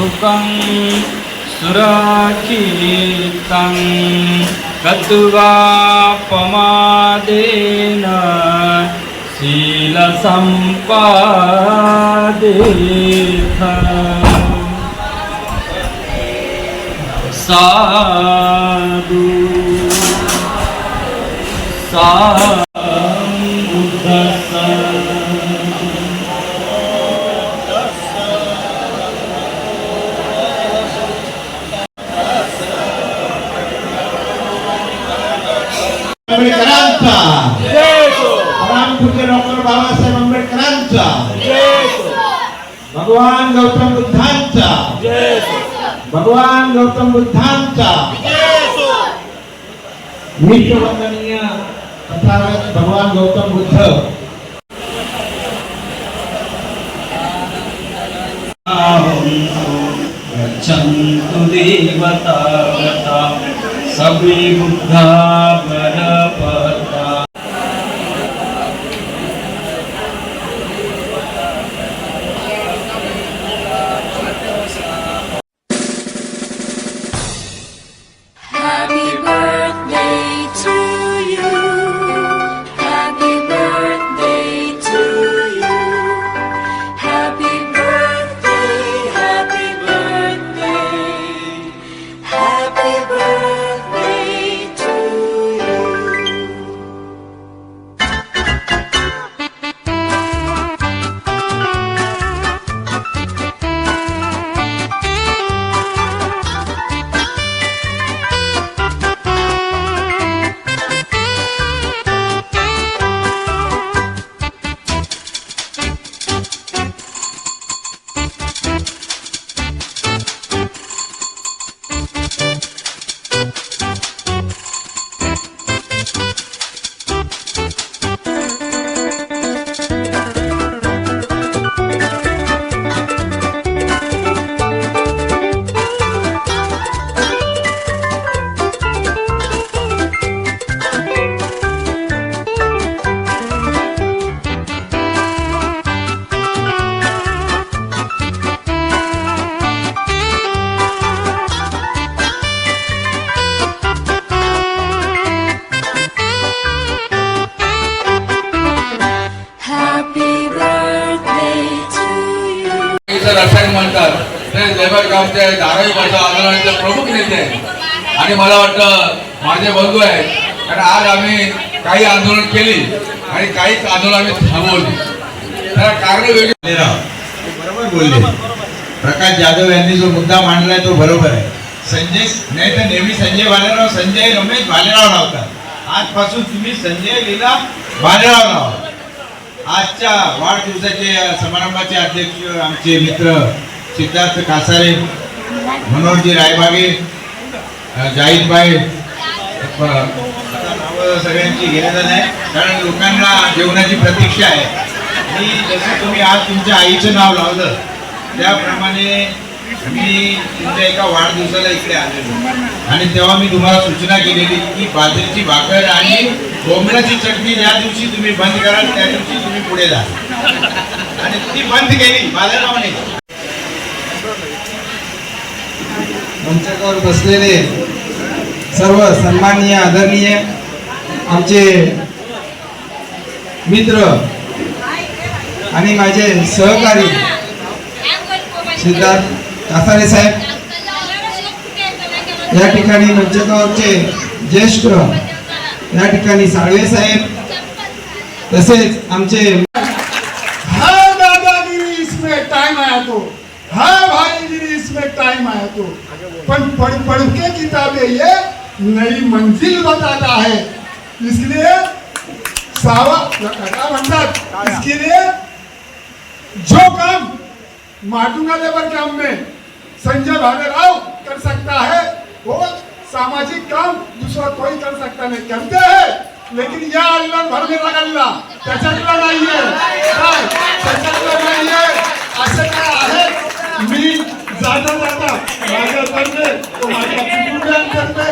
सुखं सुरक्षितं गत्वा पमादेन शीलसम्पादेथ साधु आंबेडकरांचा रामपूज्य डॉक्टर बाबासाहेब आंबेडकरांचा भगवान गौतम बुद्धांचा भगवान गौतम बुद्धांचा विश्ववंदनीय तथागत भगवान गौतम बुद्ध गच्छन्तु देवता सभी Buddha बलपता Happy birthday to you. Happy birthday to you. Happy birthday, happy birthday. Happy birthday to you. रसायन म्हणतात ते लेबर गावचे धारावी भाषा आंदोलनाचे प्रमुख नेते आहेत आणि मला वाटतं माझे बंधू आहेत कारण आज आम्ही काही आंदोलन केली आणि काही आंदोलन आम्ही थांबवली त्याला कारण वेगळी बरोबर बोलले प्रकाश जाधव यांनी जो मुद्दा मांडलाय तो बरोबर आहे संजय नाही तर नेहमी संजय भालेराव संजय रमेश भालेराव लावतात आजपासून तुम्ही संजय लीला भालेराव लावा आजच्या वाढदिवसाचे समारंभाचे अध्यक्ष आमचे मित्र सिद्धार्थ कासारे मनोहरजी रायबागे जाहीदबाई सगळ्यांची गरज आहे कारण लोकांना जेवणाची प्रतीक्षा आहे आणि जसं तुम्ही आज तुमच्या आईचं नाव लावलं त्याप्रमाणे मी तुमच्या एका वाढदिवसाला इकडे आलेलो आणि तेव्हा मी तुम्हाला सूचना केलेली की बाजरीची भाकर आणि बोंबलाची चटणी ज्या दिवशी तुम्ही बंद कराल त्या दिवशी तुम्ही पुढे जा आणि ती बंद केली बाजारामध्ये मंचावर बसलेले सर्व सन्माननीय आदरणीय आमचे मित्र आणि माझे सहकारी सिद्धार्थ कासारे साहेब या ठिकाणी मंचावरचे ज्येष्ठ या ठिकाणी साळवे साहेब तसेच आमचे हर दादागिरी इसमें टाइम आया तो हर भाईगिरी इसमें टाइम आया तो पढ़ के किताबें ये नई मंजिल बताता है इसलिए इसके लिए जो काम माटुंगा लेबर कैंप में संजय भालेराव कर सकता है वो सामाजिक काम दूसरा कोई कर सकता नहीं करते हैं लेकिन या अल्लाह भर में गल्ला त्याच्यातला नाहीये त्याच्यातला नाहीये असं काय आहे मी जाता माझ्यातर्फे तो माझ्या कुटुंबियांतर्फे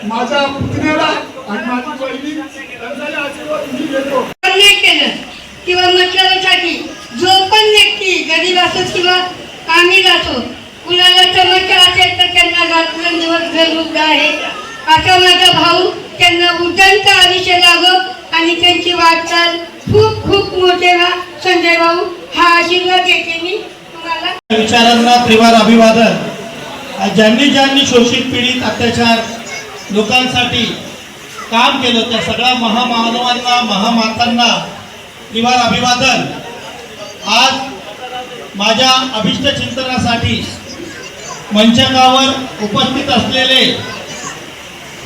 माझ्या पुतण्याला आणि माझी बहिणी त्यांचाही आशीर्वाद मी देतो केलं किंवा मतदानासाठी जो पण व्यक्ती गरीब असो किंवा कामी असो कुणा मुलगा आहे. असा माझा भाऊ त्यांना उज्जैनच आयुष्य लाभो आणि त्यांची वाटचाल खूप खूप मोठे व्हा. संजय भाऊ हा आशीर्वाद देते मी तुम्हाला. विचारांना त्रिवार अभिवादन. ज्यांनी ज्यांनी शोषित पीडित अत्याचार लोकांसाठी काम केलं त्या सगळ्या महामानवांना महामातांना त्रिवार अभिवादन. आज माझ्या अभिष्ट चिंतनासाठी मंचकावर उपस्थित असलेले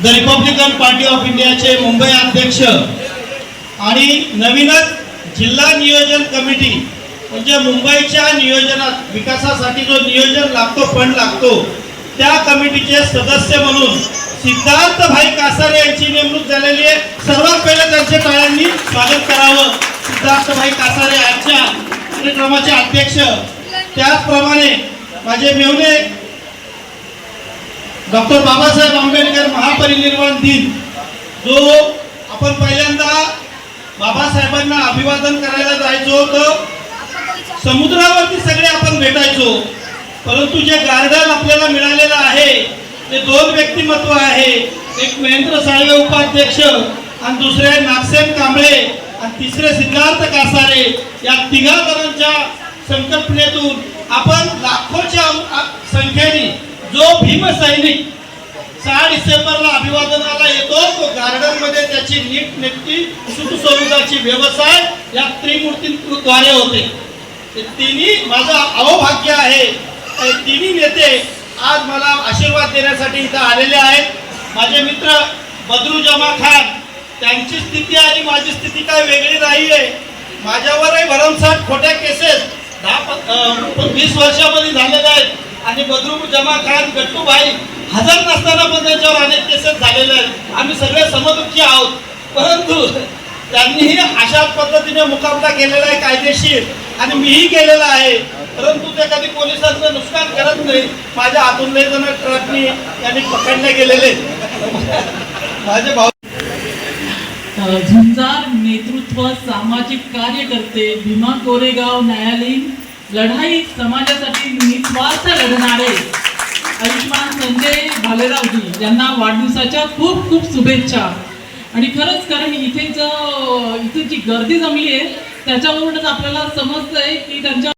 द रिपब्लिकन पार्टी ऑफ इंडियाचे मुंबई अध्यक्ष आणि नवीनच जिल्हा नियोजन कमिटी म्हणजे मुंबईच्या नियोजनात विकासासाठी जो नियोजन लागतो फंड लागतो त्या कमिटीचे सदस्य म्हणून सिद्धार्थभाई कासारे यांची नेमणूक झालेली आहे. सर्वात पहिले त्यांचे टाळ्यांनी स्वागत करावं. सिद्धार्थभाई कासारे आजच्या कार्यक्रमाचे अध्यक्ष. त्याचप्रमाणे माझे मेवणे डॉक्टर बाबासाहेब आंबेडकर महापरिनिर्वाण दिन जो आपण पहिल्यांदा बाबासाहेबांना अभिवादन करायला जायचो तर समुद्रावरती सगळे आपण भेटायचो, परंतु जे गार्डन आपल्याला मिळालेलं आहे ते दोन व्यक्तिमत्व आहे. एक महेंद्र साळवे उपाध्यक्ष आणि दुसरे नागसेन कांबळे आणि तिसरे सिद्धार्थ कासारे. या तिघा जणांच्या संकल्पनेतून आपण लाखोच्या संख्येने जो भीमसैनिक 6 डिसेंबरला अभिवादनाला येतो तो गार्डन मध्ये त्याची नीटनेटकी सुखसुविधाची व्यवस्था या त्रिमूर्तीद्वारे होते. तिन्ही माझं अहोभाग्य आहे. तिन्ही नेते आज मला आशीर्वाद देण्यासाठी इथं आलेले आहेत. माझे मित्र बदरू जमा खान त्यांची स्थिती आणि माझी स्थिती काय वेगळी नाही आहे. माझ्यावरही भरमसाठ खोट्या केसेस 10-20 वर्षामध्ये झालेल्या आहेत आणि बदरू जमा खान गट्टूभाई हजर नसताना पण त्यांच्यावर अनेक केसेस झालेले आहेत. आम्ही सगळे समदुःखी आहोत, परंतु त्यांनीही अशाच पद्धतीने मुकाबला केलेला आहे कायदेशीर आणि मीही केलेला आहे. परंतु ते कधी पोलिसांचं नुकसान करत नाही. माझ्या हातून लय जण ट्रकनी त्यांनी पकडले गेलेले. माझे भाऊ झुंजार नेतृत्व सामाजिक कार्यकर्ते भीमा कोरेगाव न्यायालयीन लढाई समाजासाठी निस्वार्थ लढणारे आयुष्मान संजय भालेरावजी यांना वाढदिवसाच्या खूप खूप शुभेच्छा. आणि खरंच कारण इथे जी गर्दी जमली आहे त्याच्यावरूनच आपल्याला समजतंय की त्यांच्या